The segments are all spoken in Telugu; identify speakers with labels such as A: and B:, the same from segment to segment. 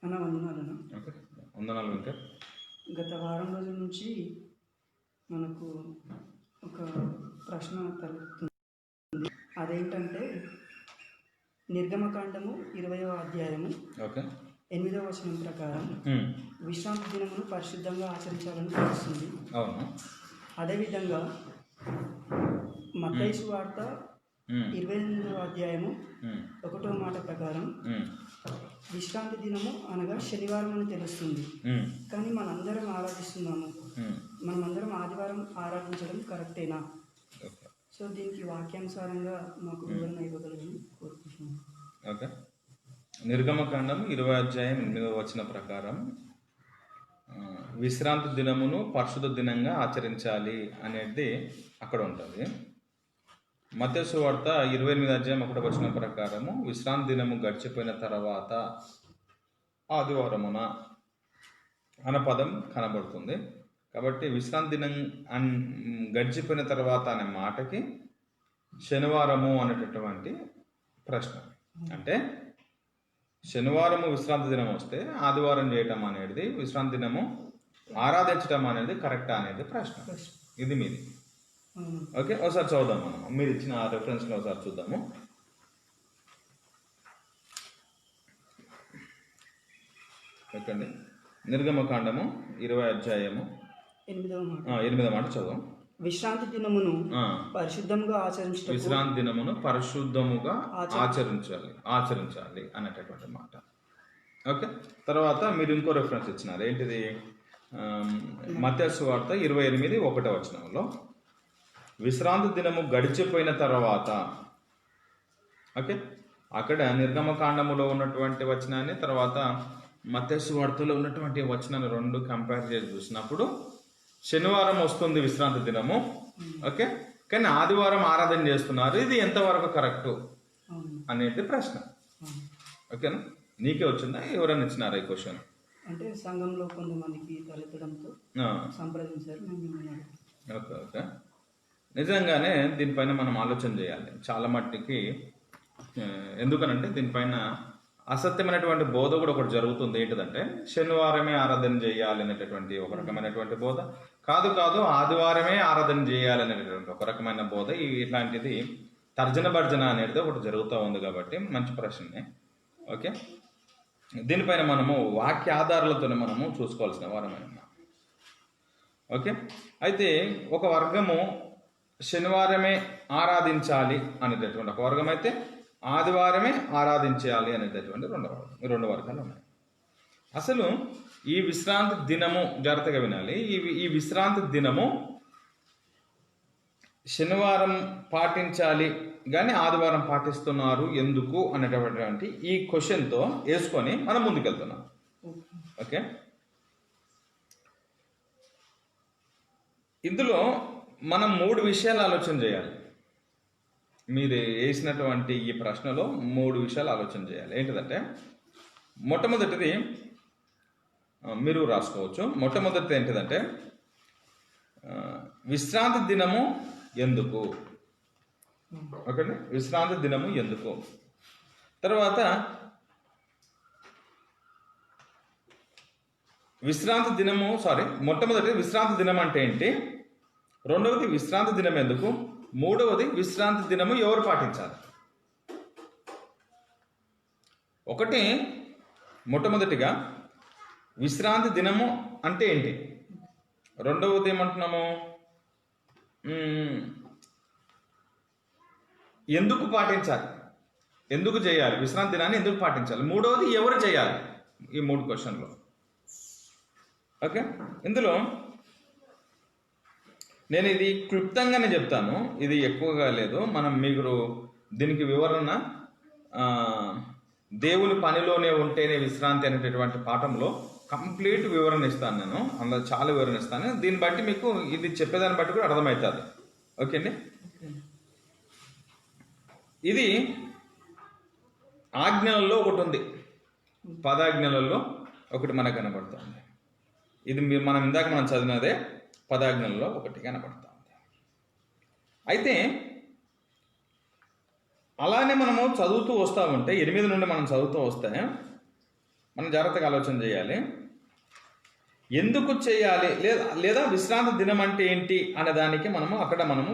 A: అన్న వందనాలన్న.
B: ఓకే, వందనాలు వెంకట్.
A: గత వారం రోజుల నుంచి మనకు ఒక ప్రశ్న తలెత్తుంది. అదేంటంటే నిర్గమకాండము 20వ అధ్యాయము
B: ఓకే
A: 8వ వచనం ప్రకారం విశ్రాంతి దినమును పరిశుద్ధంగా ఆచరించాలని తెలుస్తుంది.
B: అవును.
A: అదేవిధంగా మత్తయి సువార్త 28వ అధ్యాయము 1వ మాట ప్రకారం విశ్రాంతి దినము అనగా శనివారం అని తెలుస్తుంది. కానీ మనందరం ఆరాధిస్తున్నాము. మనమందరం ఆదివారం ఆరాధించడం కరెక్టేనా? సో దీనికి వాక్యానుసారంగా మాకు వివరణ ఇవ్వగలని కోరుకుంటున్నాను.
B: ఓకే, నిర్గమకాండం 20వ అధ్యాయం 8వ వచనం ప్రకారం విశ్రాంతి దినమును పరిశుద్ధ దినంగా ఆచరించాలి అనేది అక్కడ ఉంటుంది. మత్తయి సువార్త 28వ అధ్యాయం 1వ వచనం ప్రకారము విశ్రాంతి దినము గడిచిపోయిన తర్వాత ఆదివారమున అన్న పదం కనబడుతుంది. కాబట్టి విశ్రాంతి దినం గడిచిపోయిన తర్వాత అనే మాటకి శనివారము అనేటటువంటి ప్రశ్న. అంటే శనివారము విశ్రాంతి దినం వస్తే ఆదివారం చేయటం అనేది, విశ్రాంతి దినము ఆరాధించడం అనేది కరెక్టా అనేది ప్రశ్న. ఇది మీది. ఓకే, ఒకసారి చూద్దాం. మనం మీరు ఇచ్చిన రెఫరెన్స్లో ఒకసారి చూద్దాము. ఓకే, నిర్గమకాండము 20వ అధ్యాయము 8వ మాట చదువు.
A: విశ్రాంతి దినమును పరిశుద్ధముగా ఆచరించాలి.
B: విశ్రాంతి దినమును పరిశుద్ధముగా ఆచరించాలి అనేటటువంటి మాట. ఓకే, తర్వాత మీరు ఇంకో రెఫరెన్స్ ఇచ్చినారు. ఏంటిది? మత్తయి సువార్త 28:1 వచనంలో విశ్రాంతి దినము గడిచిపోయిన తర్వాత. ఓకే, అక్కడ నిర్గమకాండములో ఉన్నటువంటి వచనాన్ని తర్వాత మత్తయి సువార్తలో ఉన్నటువంటి వచనాన్ని రెండు కంపేర్ చేసి చూసినప్పుడు శనివారం వస్తుంది విశ్రాంతి దినము. ఓకే, కానీ ఆదివారం ఆరాధన చేస్తున్నారు. ఇది ఎంతవరకు కరెక్టు అనేది ప్రశ్న. ఓకేనా? నీకే వచ్చిందా, ఎవరైనా ఇచ్చినారా ఈ క్వశ్చన్?
A: అంటే సంఘంలో కొంతమందికి తలెత్తడంతో సంప్రదించారు.
B: ఓకే ఓకే, నిజంగానే దీనిపైన మనం ఆలోచన చేయాలి చాలా మట్టికి. ఎందుకనంటే దీనిపైన అసత్యమైనటువంటి బోధ కూడా ఒకటి జరుగుతుంది. ఏంటిదంటే శనివారమే ఆరాధన చేయాలి అనేటటువంటి ఒక రకమైనటువంటి బోధ. కాదు ఆదివారమే ఆరాధన చేయాలి అనేటటువంటి ఒక రకమైన బోధ. ఇట్లాంటిది తర్జన భర్జన అనేది ఒకటి జరుగుతూ ఉంది. కాబట్టి మంచి ప్రశ్నే. ఓకే, దీనిపైన మనము వాక్య ఆధారాలతోనే మనము చూసుకోవాల్సిన వారమైన. ఓకే, అయితే ఒక వర్గము శనివారమే ఆరాధించాలి అనేటటువంటి ఒక వర్గం అయితే ఆదివారమే ఆరాధించాలి అనేటటువంటి రెండు వర్గాలు ఉన్నాయి. అసలు ఈ విశ్రాంతి దినము జాగ్రత్తగా వినాలి. ఈ విశ్రాంతి దినము శనివారం పాటించాలి కానీ ఆదివారం పాటిస్తున్నారు ఎందుకు అనేటటువంటి ఈ క్వశ్చన్తో వేసుకొని మనం ముందుకెళ్తున్నాం. ఓకే, ఇందులో మనం 3 విషయాలు ఆలోచన చేయాలి. మీరు వేసినటువంటి ఈ ప్రశ్నలో 3 విషయాలు ఆలోచన చేయాలి. ఏంటిదంటే మొట్టమొదటిది మీరు రాసుకోవచ్చు. మొట్టమొదటిది ఏంటిదంటే విశ్రాంతి దినము ఎందుకు? ఓకే, విశ్రాంతి దినము ఎందుకు? తర్వాత మొట్టమొదటి విశ్రాంతి దినం అంటే ఏంటి, రెండవది విశ్రాంతి దినం ఎందుకు, మూడవది విశ్రాంతి దినము ఎవరు పాటించాలి. ఒకటి, మొట్టమొదటిగా విశ్రాంతి దినము అంటే ఏంటి, రెండవది ఏమంటున్నాము, ఎందుకు పాటించాలి, ఎందుకు చేయాలి, విశ్రాంతి దినాన్ని ఎందుకు పాటించాలి, మూడవది ఎవరు చేయాలి. ఈ 3 క్వశ్చన్లు. ఓకే, ఇందులో నేను ఇది క్లుప్తంగానే చెప్తాను, ఇది ఎక్కువగా లేదు. మీరు దీనికి వివరణ దేవుని పనిలోనే ఉంటేనే విశ్రాంతి అనేటటువంటి పాఠంలో కంప్లీట్ వివరణ ఇస్తాను. నేను అందులో చాలా వివరణ ఇస్తాను. దీన్ని బట్టి మీకు ఇది చెప్పేదాన్ని బట్టి కూడా అర్థమవుతుంది. ఓకే అండి, ఇది ఆజ్ఞలలో ఒకటి ఉంది, పదాజ్ఞలలో ఒకటి మనకు కనబడుతుంది. ఇది మనం ఇందాక చదివినదే పదాజ్ఞలలో ఒకటి కనబడుతుంది. అయితే అలానే మనము చదువుతూ వస్తూ ఉంటే 8 నుండి మనం చదువుతూ వస్తే మనం జాగ్రత్తగా ఆలోచన చేయాలి. ఎందుకు చేయాలి లేదా విశ్రాంతి దినం అంటే ఏంటి అనే దానికి మనము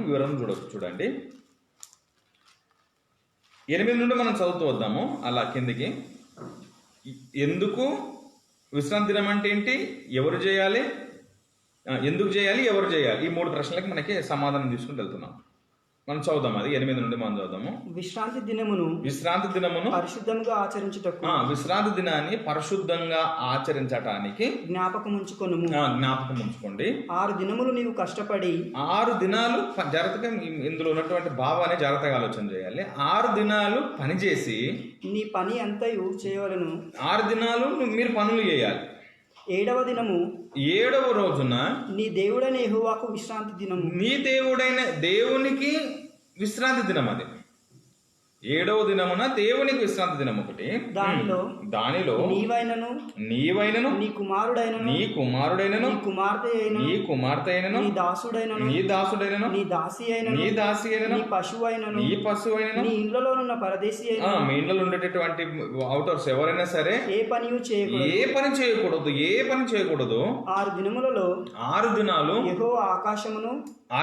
B: వివరణ చూడవచ్చు. చూడండి, 8 నుండి మనం చదువుతూ వద్దాము అలా కిందికి. ఎందుకు విశ్రాంతి దినం అంటే ఏంటి, ఎవరు చేయాలి, ఎందుకు చేయాలి, ఎవరు చేయాలి, ఈ 3 ప్రశ్నలకి మనకి సమాధానం తీసుకుని వెళ్తున్నాం. మనం చదువుదాం, అది 8 నుండి మనం చదువుదాము.
A: విశ్రాంతి దినమును పరిశుద్ధంగా ఆచరించుటకు,
B: విశ్రాంతి దినాన్ని పరిశుద్ధంగా ఆచరించటానికి
A: జ్ఞాపకం
B: ఉంచుకోండి.
A: 6 దినములు నీవు కష్టపడి,
B: 6 దినాలు జాగ్రత్తగా ఇందులో ఉన్నటువంటి భావాన్ని జాగ్రత్తగా ఆలోచన చేయాలి. 6 దినాలు పనిచేసి
A: నీ పని అంతయు చేయవలను.
B: 6 దినాలు మీరు పనులు చేయాలి.
A: 7వ దినము,
B: 7వ రోజున
A: నీ దేవుడైన యెహోవాకు విశ్రాంతి దినము.
B: నీ దేవుడైన దేవునికి విశ్రాంతి దినం. అది 7వ దినమున దేవునికి విశ్రాంతి దినం ఒకటి. దానిలో నీవైనను
A: నీ కుమారుడైనను
B: నీ కుమార్తె అయినను
A: నీ దాసుడైనను నీ దాసి అయినను నీ పశువైనను నీ ఇండ్లలోనున్న పరదేశి అయినను,
B: మీ ఇండ్లలో ఉండేటటువంటి అవుటర్స్ ఎవరైనా సరే
A: ఏ పని చేయకూడదు.
B: 6 దినములలో 6 దినాలు
A: యెహోవా ఆకాశమును,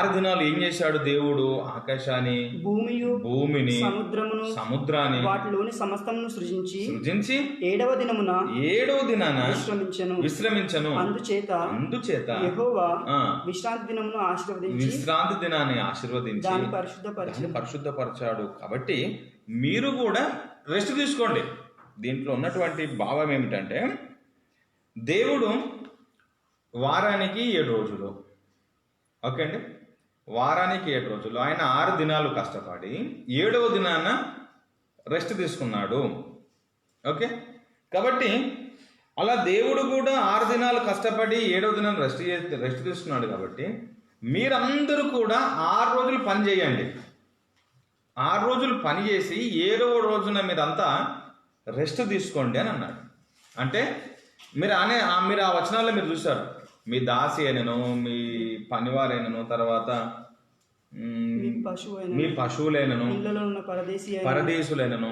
B: 6 దినాలు ఏం చేశాడు దేవుడు? ఆకాశాన్ని, భూమిని, సముద్రాన్ని,
A: వాటిలోని సమస్తమును సృజించి 7వ
B: దినాన విశ్రమించను.
A: అందుచేత యెహోవా విశ్రాంతి దినాన్ని ఆశీర్వదించి దాన్ని
B: పరిశుద్ధపరచాడు. కాబట్టి మీరు కూడా రెస్ట్ తీసుకోండి. దీంట్లో ఉన్నటువంటి భావం ఏమిటంటే, దేవుడు వారానికి 7 రోజులు, ఓకే అండి, వారానికి 7 రోజులు ఆయన 6 దినాలు కష్టపడి 7వ దినాన రెస్ట్ తీసుకున్నాడు. ఓకే, కాబట్టి అలా దేవుడు కూడా 6 దినాలు కష్టపడి 7వ దినాన్ని రెస్ట్ తీసుకున్నాడు. కాబట్టి మీరందరూ కూడా 6 రోజులు పని చేయండి. 6 రోజులు పని చేసి 7వ రోజున మీరంతా రెస్ట్ తీసుకోండి అని అన్నాడు. అంటే మీరు ఆ వచనాల్లో మీరు చూశారు, మీ దాసి అయినను, మీ పనివారైనను, తర్వాత మీ పశువులైనను, పరదేశులైనను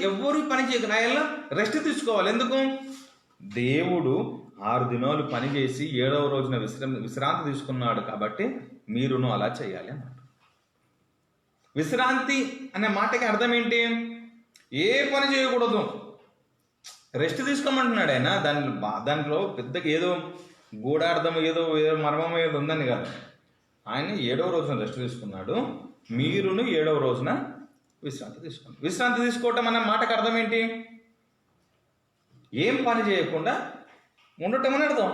B: ఎవరు పని చేయకుండా రెస్ట్ తీసుకోవాలి. ఎందుకు? దేవుడు 6 దినాలు పని చేసి 7వ రోజున విశ్రాంతి తీసుకున్నాడు. కాబట్టి మీరును అలా చేయాలి అన్నాడు. విశ్రాంతి అనే మాటకి అర్థం ఏంటి? ఏ పని చేయకూడదు, రెస్ట్ తీసుకోమంటున్నాడు ఆయన. దాంట్లో పెద్దగా ఏదో గూఢార్థం, ఏదో మర్మం ఏదో ఉందని కాదు. ఆయన 7వ రోజున రెస్ట్ తీసుకున్నాడు, మీరును 7వ రోజున విశ్రాంతి తీసుకోండి. విశ్రాంతి తీసుకోవటం అనే మాటకు అర్థం ఏంటి? ఏం పని చేయకుండా ఉండటం అని అర్థం.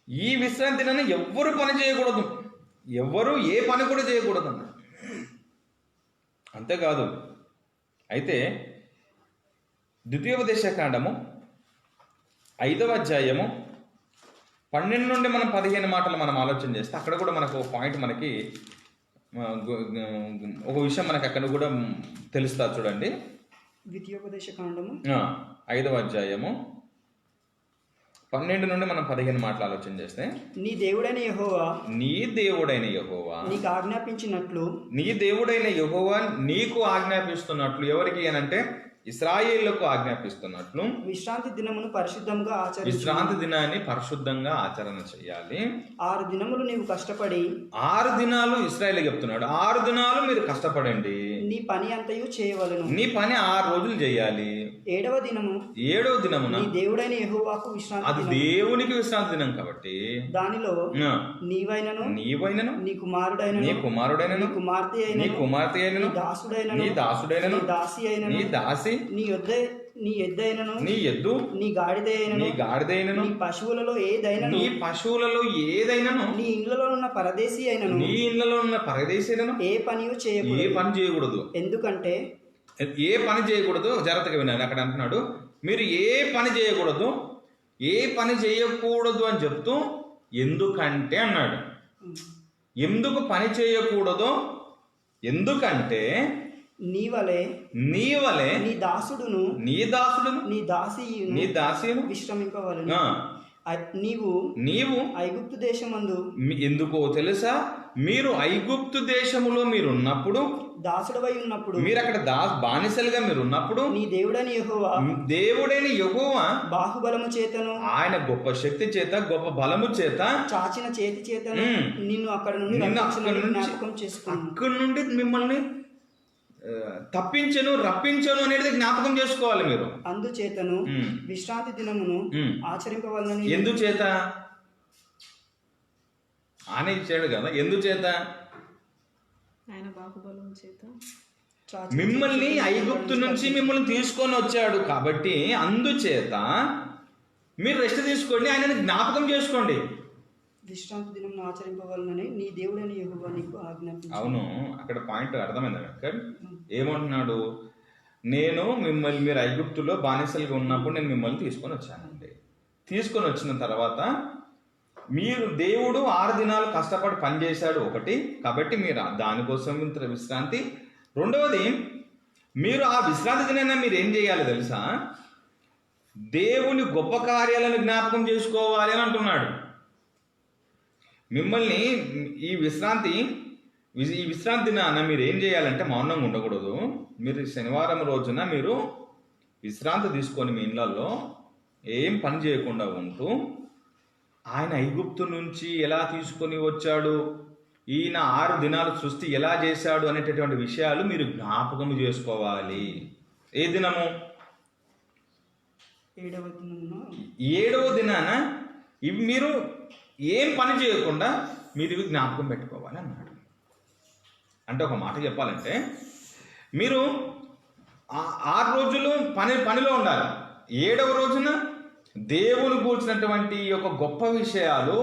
B: ఈ విశ్రాంతిని ఎవ్వరు పని చేయకూడదు, ఎవ్వరు ఏ పని కూడా చేయకూడదు అన్నాడు. అంతేకాదు, అయితే ద్వితీయోపదేశకాండము 5వ అధ్యాయము 12 నుండి మనం 15 మాటలు మనం ఆలోచన చేస్తే అక్కడ కూడా మనకు ఒక పాయింట్, మనకి ఒక విషయం మనకి అక్కడ కూడా తెలుస్తుంది. చూడండి,
A: ద్వితీయోపదేశకాండము
B: 5వ అధ్యాయము 12 నుండి మనం 15 మాటలు ఆలోచన చేస్తే,
A: నీ దేవుడైన యెహోవా
B: నీకు ఆజ్ఞాపించినట్లు, నీ దేవుడైన యెహోవా నీకు ఆజ్ఞాపిస్తున్నట్లు, ఎవరికి అనంటే ఇశ్రాయేలుకు ఆజ్ఞాపిస్తున్నట్లు
A: విశ్రాంతి
B: దినాన్ని పరిశుద్ధంగా ఆచరణ చేయాలి.
A: 6 దినములు నీవు కష్టపడి,
B: 6 దినాలు ఇశ్రాయేలు చెప్తున్నాడు, 6 దినాలు మీరు కష్టపడండి,
A: నీ పని అంతయు చేయవలెను.
B: నీ పని 6 రోజులు చేయాలి.
A: 7వ
B: దినమున
A: నీ దేవుడైన యెహోవాకు విశ్రాంతి,
B: అది దేవునికి విశ్రాంతి దినం. కాబట్టి
A: దానిలో నీవైనను నీ కుమారుడైనను
B: నీ
A: కుమార్తె అయినను నీ దాసుడైనను నీ దాసి నీ ఎద్దైనను నీ గాడిదైనను నీ పశువులలో ఏదైనను నీ ఇండ్లలో ఉన్న పరదేశి అయినను ఏ పని
B: చేయకూడదు.
A: ఎందుకంటే
B: ఏ పని చేయకూడదు, జాగ్రత్తగా వినాలి. అక్కడ అంటున్నాడు, మీరు ఏ పని చేయకూడదు అని చెప్తూ ఎందుకంటే అన్నాడు. ఎందుకు పని చేయకూడదు? ఎందుకంటే
A: నీ వలె నీ దాసుడును నీ దాసియును విశ్రమింపవలెను. నీవు ఐగుప్తు దేశమందు,
B: ఎందుకో తెలుసా, మీరు ఐగుప్తు దేశములో మీరు ఉన్నప్పుడు,
A: దాసుడవై ఉన్నప్పుడు,
B: మీరు అక్కడ బానిసలుగా మీరు ఉన్నప్పుడు,
A: నీ దేవుడైన
B: యెహోవా
A: బాహుబలము చేతను,
B: ఆయన గొప్ప శక్తి చేత, గొప్ప బలము చేత,
A: చాచిన చేతి చేతను నిన్ను అక్కడ నుండి జ్ఞాపకం చేసుకుని,
B: అక్కడి నుండి మిమ్మల్ని తప్పించను, రప్పించను అనేది జ్ఞాపకం చేసుకోవాలి మీరు.
A: అందుచేతను విశ్రాంతి దినమును ఆచరింపవలనని.
B: ఎందుచేత? ఆయన ఇచ్చాడు కదా. ఎందుచేత?
C: ఆయన బాహుబలం చేత
B: మిమ్మల్ని ఐగుప్తు నుంచి మిమ్మల్ని తీసుకొని వచ్చాడు కాబట్టి అందుచేత మీరు రెస్ట్ తీసుకోండి, ఆయనని జ్ఞాపకం చేసుకోండి.
A: విశ్రాంతి దినం ఆచరింపవలనని నీ దేవుడైన యెహోవా నీకు ఆజ్ఞాపించాడు.
B: అవును, అక్కడ పాయింట్ అర్థమైందా అక్కడ? ఏమంటున్నాడు? నేను మిమ్మల్ని, మీరు ఐగుప్తులో బానిసలుగా ఉన్నప్పుడు నేను మిమ్మల్ని తీసుకొని వచ్చానండి. తీసుకొని వచ్చిన తర్వాత మీరు, దేవుడు 6 దినాలు కష్టపడి పనిచేశాడు ఒకటి, కాబట్టి మీరు దానికోసం విశ్రాంతి. రెండవది, మీరు ఆ విశ్రాంతి దినాన మీరు ఏం చేయాలి తెలుసా? దేవుని గొప్ప కార్యాలను జ్ఞాపకం చేసుకోవాలి అని అంటున్నాడు. మిమ్మల్ని ఈ విశ్రాంతి దినాన మీరు ఏం చేయాలంటే మౌనంగా ఉండకూడదు. మీరు శనివారం రోజున మీరు విశ్రాంతి తీసుకొని మీ ఇళ్ళల్లో ఏం పని చేయకుండా ఉంటూ, ఆయన ఐగుప్తు నుంచి ఎలా తీసుకొని వచ్చాడు, ఈయన 6 దినాలు సృష్టి ఎలా చేశాడు అనేటటువంటి విషయాలు మీరు జ్ఞాపకం చేసుకోవాలి. ఏ దినము? 7వ దినాన ఇవి మీరు ఏం పని చేయకుండా మీరు ఇవి జ్ఞాపకం పెట్టుకోవాలి అన్నాడు. అంటే ఒక మాట చెప్పాలంటే, మీరు 6 రోజులు పనిలో ఉండాలి. 7వ రోజున దేవుని కూర్చున్నటువంటి ఒక గొప్ప విషయాలు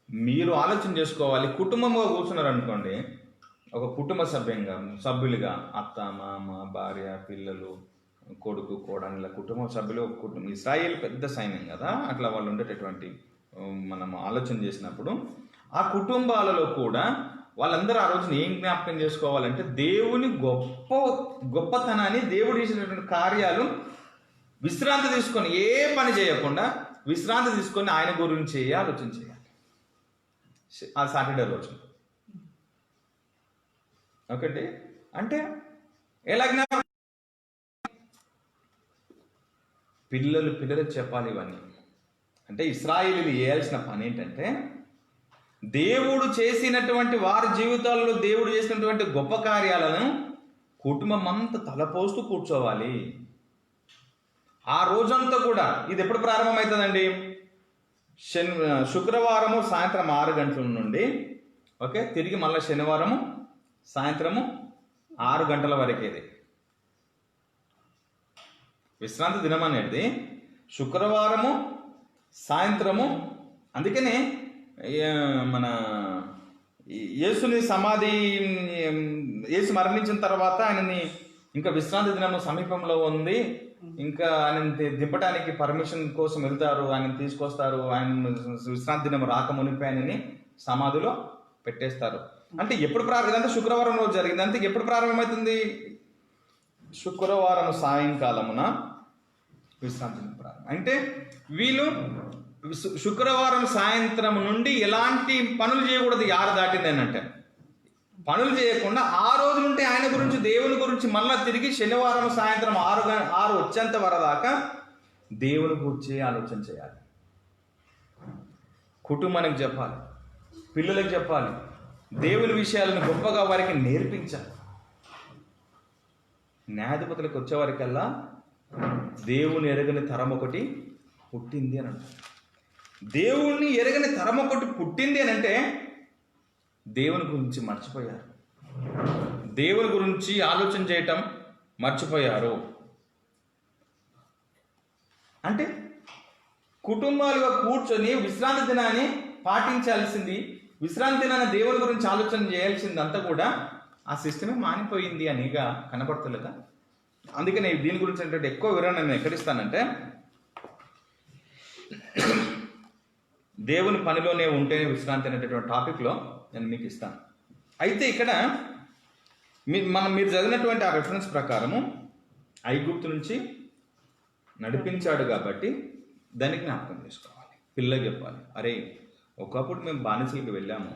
B: మీరు ఆలోచన చేసుకోవాలి. కుటుంబంగా కూర్చున్నారు అనుకోండి, ఒక కుటుంబ సభ్యులుగా అత్త, మామ, భార్య, పిల్లలు, కొడుకు, కోడళ్ళ కుటుంబ సభ్యులు ఒక కుటుంబం. ఇశ్రాయేల్ పెద్ద సైన్యం కదా, అట్లా వాళ్ళు ఉండేటటువంటి మనం ఆలోచన చేసినప్పుడు ఆ కుటుంబాలలో కూడా వాళ్ళందరూ ఆ రోజున ఏం జ్ఞాపకం చేసుకోవాలంటే, దేవుని గొప్పతనాన్ని, దేవుడు చేసినటువంటి కార్యాలు విశ్రాంతి తీసుకొని, ఏ పని చేయకుండా విశ్రాంతి తీసుకొని ఆయన గురించి ఆలోచన చేయాలి ఆ సాటర్డే రోజు. ఒకటి అంటే ఎలా జ్ఞాపకం? పిల్లలకు చెప్పాలి ఇవన్నీ. అంటే ఇశ్రాయేలీయులు చేయాల్సిన పని ఏంటంటే, దేవుడు చేసినటువంటి వారి జీవితాల్లో దేవుడు చేసినటువంటి గొప్ప కార్యాలను కుటుంబం అంతా తలపోస్తూ కూర్చోవాలి ఆ రోజంతా కూడా. ఇది ఎప్పుడు ప్రారంభమవుతుందండి? శుక్రవారము సాయంత్రం 6 గంటల నుండి ఓకే, తిరిగి మళ్ళీ శనివారము సాయంత్రము 6 గంటల వరకేది విశ్రాంతి దినం అనేది. శుక్రవారము సాయంత్రము, అందుకనే మన యేసు మరణించిన తర్వాత ఆయనని ఇంకా విశ్రాంతి దినము సమీపంలో ఉంది, ఇంకా ఆయన దింపడానికి పర్మిషన్ కోసం వెళ్తారు, ఆయన తీసుకొస్తారు. ఆయన విశ్రాంతి దినం రాకమునిపై ఆయనని సమాధిలో పెట్టేస్తారు. అంటే ఎప్పుడు ఇదంతా శుక్రవారం రోజు జరిగింది. అంతే ఎప్పుడు ప్రారంభమవుతుంది? శుక్రవారం సాయంకాలమున విశ్రాంతి దినం ప్రారంభం. అంటే వీళ్ళు శుక్రవారం సాయంత్రం నుండి ఎలాంటి పనులు చేయకూడదు. 6 దాటింది అని అంటే పనులు చేయకుండా ఆ రోజు నుండి ఆయన గురించి, దేవుని గురించి మళ్ళీ తిరిగి శనివారం సాయంత్రం 6 వచ్చేంత వరదాకా దేవుని గురించి ఆలోచన చేయాలి. కుటుంబానికి చెప్పాలి, పిల్లలకు చెప్పాలి, దేవుని విషయాలను గొప్పగా వారికి నేర్పించాలి. న్యాయాధిపతులకు వచ్చేవారికల్లా దేవుని ఎరగని తరం ఒకటి పుట్టింది అని అంటారు. దేవుణ్ణి ఎరగని తరం ఒకటి పుట్టింది అని అంటే దేవుని గురించి మర్చిపోయారు, దేవుని గురించి ఆలోచన చేయటం మర్చిపోయారు. అంటే కుటుంబాలుగా కూర్చొని విశ్రాంతి దినాన్ని పాటించాల్సింది, విశ్రాంతి దినాన్ని దేవుని గురించి ఆలోచన చేయాల్సిందంతా కూడా ఆ సిస్టమే మానిపోయింది అనిగా కనబడతలేదా? అందుకని దీని గురించి అంటే ఎక్కువ వివరణ నేను ఎక్కడిస్తానంటే, దేవుని పనిలోనే ఉంటేనే విశ్రాంతి అనేటటువంటి టాపిక్లో నేను మీకు ఇస్తాను. అయితే ఇక్కడ మీరు చదివినటువంటి ఆ రెఫరెన్స్ ప్రకారము ఐగుప్తు నుంచి నడిపించాడు కాబట్టి దానికి జ్ఞాపకం చేసుకోవాలి. పిల్లకి చెప్పాలి, అరే ఒకప్పుడు మేము బానిసలకు వెళ్ళాము,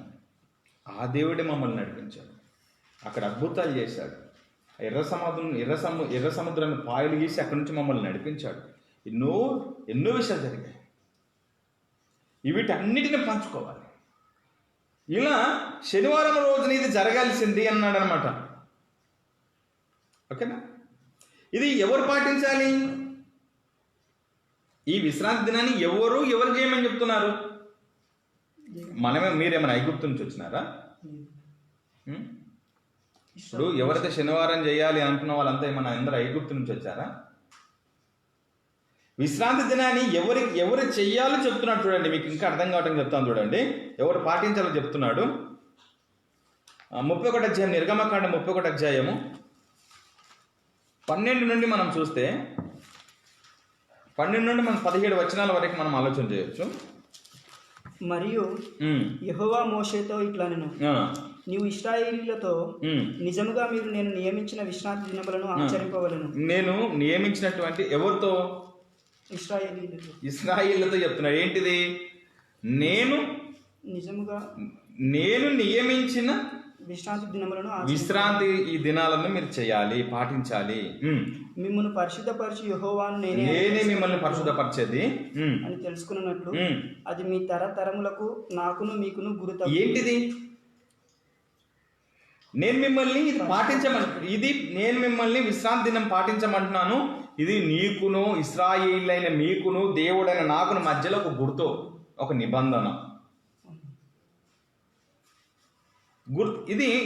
B: ఆ దేవుడే మమ్మల్ని నడిపించాడు. అక్కడ అద్భుతాలు చేశాడు. ఎర్ర సముద్రాన్ని పాయలు గీసి అక్కడి నుంచి మమ్మల్ని నడిపించాడు. ఎన్నో విషయాలు జరిగాయి. వీటన్నిటిని పంచుకోవాలి. ఇలా శనివారం రోజున ఇది జరగాల్సింది అన్నాడు అనమాట. ఓకేనా? ఇది ఎవరు పాటించాలి? ఈ విశ్రాంతి దినాన్ని ఎవరు చేయమని చెప్తున్నారు? మీరేమైనా ఐగుప్తు నుంచి వచ్చినారా? ఇప్పుడు ఎవరైతే శనివారం చేయాలి అంటున్న వాళ్ళంతా ఏమన్నా అందరూ ఐగుప్తు నుంచి వచ్చారా? విశ్రాంతి దినాన్ని ఎవరు చెయ్యాలో చెప్తున్నాడు. చూడండి, మీకు ఇంకా అర్థం కావటం చెప్తాను. చూడండి, ఎవరు పాటించాలో చెప్తున్నాడు. 31 అధ్యాయం, నిర్గమకాండ 31 అధ్యాయము 12 నుండి మనం చూస్తే 12 నుండి మనం 17 వచనాల వరకు మనం ఆలోచన చేయొచ్చు.
A: మరియు యెహోవా మోషేతో ఇట్లనెను, నీవు ఇశ్రాయేలీయులతో నిజముగా మీరు నేను నియమించిన విశ్రాంతి దినములను ఆచరింపవలెను. నేను
B: నియమించినటువంటి ఎవరితో? ఇశ్రాయేలీయులతో చెప్తున్నాడు. ఏంటిది? నేను నియమించిన విశ్రాంతి ఈ దినాలను మీరు చేయాలి, పాటించాలి.
A: మిమ్మల్ని పరిశుద్ధపరిచి యెహోవాను
B: నేనే మిమ్మల్ని పరిశుద్ధపరిచేది
A: అని తెలుసుకున్నట్లు అది మీ తరతరములకు నాకును మీకును గుర్తు.
B: ఏంటిది? నేను మిమ్మల్ని విశ్రాంతి దినం పాటించమంటున్నాను. ఇది నీకును ఇశ్రాయేలీయులైన మీకును దేవుడైన నాకును మధ్యలో ఒక గుర్తు, ఒక నిబంధన.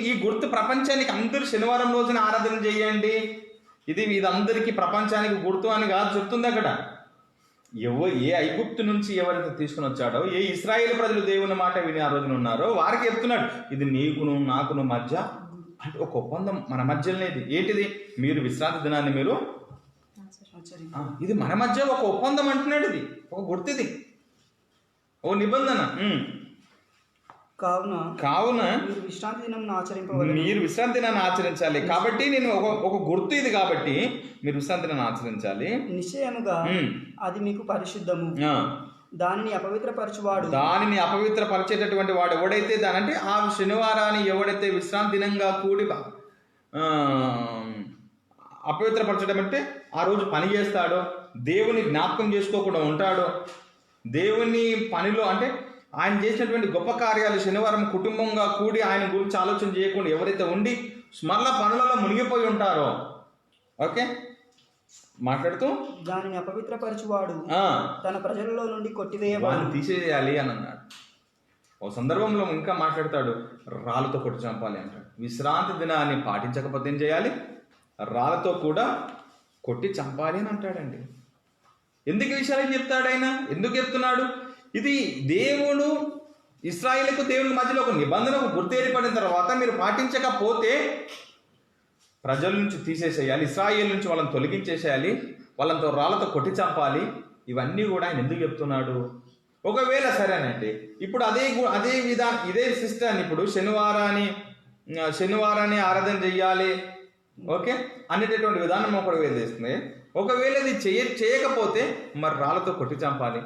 B: ఈ గుర్తు ప్రపంచానికి అందరూ శనివారం రోజున ఆరాధన చేయండి, ఇది అందరికీ ప్రపంచానికి గుర్తు అని కాదు చెప్తుంది అక్కడ. ఏ ఐగుప్తు నుంచి ఎవరైతే తీసుకుని వచ్చాడో, ఏ ఇశ్రాయేలు ప్రజలు దేవుని మాట విని ఆ రోజున ఉన్నారో వారికి చెప్తున్నాడు, ఇది నీకును నాకును మధ్య అంటే ఒక ఒప్పందం మన మధ్యలోనేది. ఏంటిది? మీరు విశ్రాంతి దినాన్ని మీరు ఇది మన మధ్య ఒక ఒప్పందం అంటున్నాడు. ఇది ఒక గుర్తు, ఇది ఓ నిబంధన. కావున
A: మీరు విశ్రాంతి
B: దినాన్ని ఆచరించాలి. కాబట్టి నేను ఒక గుర్తు ఇది. కాబట్టి మీరు విశ్రాంతి దినాన్ని ఆచరించాలి.
A: నిశ్చయముగా అది మీకు పరిశుద్ధము. దానిని అపవిత్రపరిచేటటువంటి వాడు ఎవడైతే దానంటే ఆ శనివారాన్ని ఎవడైతే విశ్రాంతి దినంగా కూడి అపవిత్రపరచడం అంటే ఆ రోజు పని చేస్తాడో, దేవుని జ్ఞాపకం చేసుకోకుండా ఉంటాడో, దేవుని పనిలో అంటే ఆయన చేసినటువంటి గొప్ప కార్యాలు శనివారం కుటుంబంగా కూడి ఆయన గురించి ఆలోచన చేయకుండా ఎవరైతే ఉండి స్మరణ పనులలో మునిగిపోయి ఉంటారో, ఓకే మాట్లాడుతూ దానిని అపవిత్రపరచువాడు తన ప్రజలలో నుండి కొట్టివేయవాడిని
B: తీసేయాలి అని అన్నాడు. ఓ సందర్భంలో ఇంకా మాట్లాడతాడు, రాళ్ళతో కొట్టి చంపాలి అంటాడు. విశ్రాంతి దినాన్ని పాటించకపోతే ఏం చేయాలి? రాళ్ళతో కూడా కొట్టి చంపాలి అని అంటాడండి. ఎందుకు ఈ విషయాలు చెప్తాడు ఆయన? ఎందుకు చెప్తున్నాడు? ఇది దేవుడు ఇశ్రాయేలుకు దేవుని మధ్యలో ఒక నిబంధన, ఒక గుర్తు ఏర్పడిన తర్వాత మీరు పాటించకపోతే ప్రజల నుంచి తీసేసేయాలి, ఇశ్రాయేలు నుంచి వాళ్ళని తొలగించేసేయాలి, వాళ్ళతో రాళ్ళతో కొట్టి చంపాలి. ఇవన్నీ కూడా ఆయన ఎందుకు చెప్తున్నాడు? ఒకవేళ సరేనండి, ఇప్పుడు ఇదే సిస్టమ్ ఇప్పుడు శనివారాన్ని ఆరాధన చెయ్యాలి, ఓకే అనేటటువంటి విధానం ఒకటి వేసేస్తుంది. ఒకవేళ ఇది చేయకపోతే మరి రాళ్ళతో కొట్టి చంపాలి.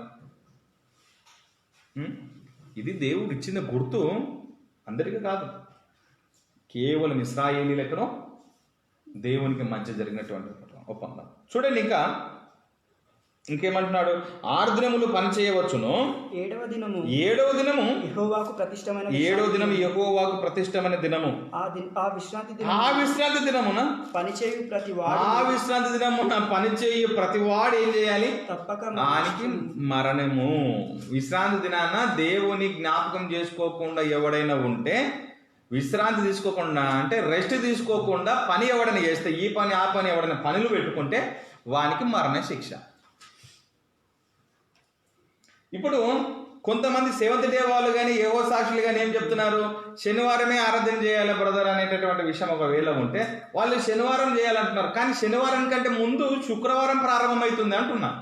B: ఇది దేవుడు ఇచ్చిన గుర్తు, అందరికీ కాదు, కేవలం ఇశ్రాయేలీయులకు దేవునికి మధ్య జరిగినటువంటి ఒప్పందం. చూడండి, ఇంకేమంటున్నాడు? 6 దినములు పని చేయవచ్చును,
A: 7వ దినము
B: యెహోవాకు ప్రతిష్టమైన దినము.
A: ఆ విశ్రాంతి
B: దినమున
A: పని
B: చేయు ప్రతివాడు ఏం చేయాలి?
A: తప్పక
B: దానికి మరణము. విశ్రాంతి దినాన దేవుని జ్ఞాపకం చేసుకోకుండా ఎవడైనా ఉంటే, విశ్రాంతి తీసుకోకుండా అంటే రెస్ట్ తీసుకోకుండా పని ఎవడైనా చేస్తే, ఈ పని ఆ పని ఎవడైనా పనులు పెట్టుకుంటే వానికి మరణ శిక్ష. ఇప్పుడు కొంతమంది సెవెంత్ డే వాళ్ళు కానీ ఏవో సాక్షులు కానీ ఏం చెప్తున్నారు? శనివారమే ఆరాధన చేయాలి బ్రదర్ అనేటటువంటి విషయం ఒకవేళ ఉంటే వాళ్ళు శనివారం చేయాలంటున్నారు. కానీ శనివారం కంటే ముందు శుక్రవారం ప్రారంభమవుతుంది అంటున్నారు.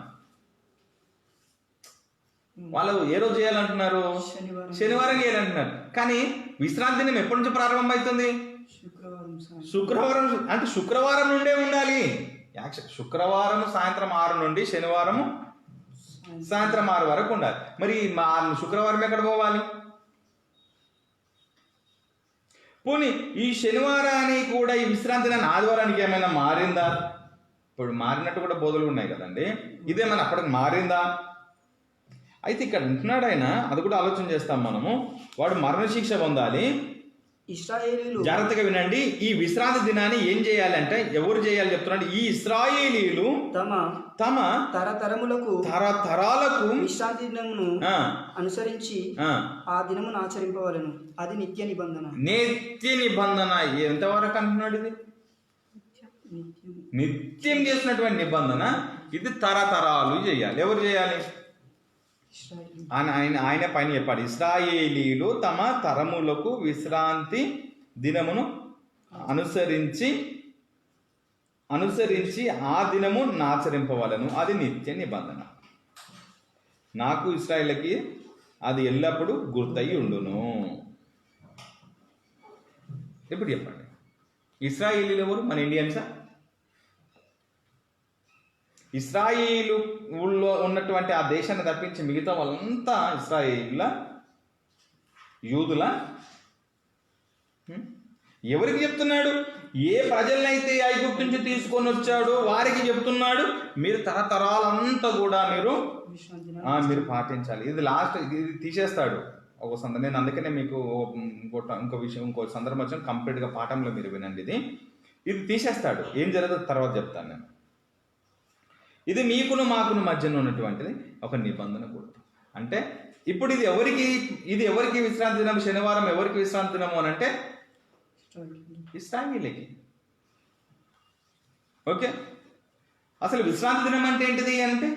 B: వాళ్ళు ఏ రోజు చేయాలంటున్నారు? శనివారం చేయాలంటున్నారు. కానీ విశ్రాంతి దినం ఎప్పటి నుంచి ప్రారంభమవుతుంది? శుక్రవారం. అంటే శుక్రవారం నుండే ఉండాలి. శుక్రవారం సాయంత్రం 6 నుండి శనివారం సాయంత్రం 6 వరకు ఉండాలి. మరి శుక్రవారం ఎక్కడ పోవాలి?
A: పోనీ ఈ శనివారాన్ని కూడా ఈ విశ్రాంతి దినాన్ని ఆదివారానికి ఏమైనా మారిందా? ఇప్పుడు మారినట్టు కూడా బోధలు ఉన్నాయి కదండి. ఇదేమైనా అప్పటికి మారిందా? అయితే ఇక్కడ ఉంటున్నాడు ఆయన, అది కూడా ఆలోచన చేస్తాం మనము. వాడు మరణశిక్ష పొందాలి.
D: ఇశ్రాయేలీలు
A: జాగ్రత్తగా వినండి. ఈ విశ్రాంతి దినాన్ని ఏం చేయాలంటే ఎవరు చేయాలి చెప్తున్నాడు? ఈ ఇశ్రాయేలీలు తమ
D: తరతరములకు
A: తరతరాలకు
D: విశ్రాంతి దినమును
A: ఆ,
D: అనుసరించి
A: ఆ,
D: ఆ దినమును ఆచరింపవలెను. అది నిత్య నిబంధన.
A: నిత్య నిబంధన ఎంతవరకు అంటున్నాడు? ఇది
D: నిత్యం.
A: నిత్యం చేసినటువంటి నిబంధన. ఇది తరతరాలు చేయాలి. ఎవరు చేయాలి?
D: ఇశ్రాయేలీలు.
A: ఆయన పైన చెప్పాడు, ఇశ్రాయేలీలు తమ తరములకు విశ్రాంతి దినమును అనుసరించి ఆ దినము ఆచరింపవలను. అది నిత్య నిబంధన. నాకు ఇశ్రాయేలుకి అది ఎల్లప్పుడూ గుర్తయి ఉండును. ఇప్పుడు చెప్పండి, ఇశ్రాయేలీలు ఎవరు? మన ఇండియన్సా? ఇశ్రాయేలు ఊళ్ళో ఉన్నటువంటి ఆ దేశాన్ని తప్పించి మిగతా వాళ్ళంతా ఇశ్రాయేలుల, యూదుల. ఎవరికి చెప్తున్నాడు? ఏ ప్రజలనైతే ఐగుప్తు నుంచి తీసుకొని వచ్చాడో వారికి చెప్తున్నాడు, మీరు తరతరాలంతా కూడా
D: విశ్రాంతి దినాన్ని
A: మీరు పాటించాలి. ఇది లాస్ట్, ఇది తీసేస్తాడు ఒక సందర్భం. నేను అందుకనే మీకు ఇంకో సందర్భం వచ్చాను, కంప్లీట్గా పాఠంలో మీరు వినండి. ఇది తీసేస్తాడు. ఏం జరుగుతుందో తర్వాత చెప్తాను నేను. ఇది మీకును మాకును మధ్యన ఉన్నటువంటిది ఒక నిబంధన కూడా. అంటే ఇప్పుడు ఇది ఎవరికి విశ్రాంతి దినం? శనివారం ఎవరికి విశ్రాంతి దినము అని అంటే ఇశ్రాయేలీలకి. ఓకే, అసలు విశ్రాంతి దినం అంటే ఏంటిది అంటే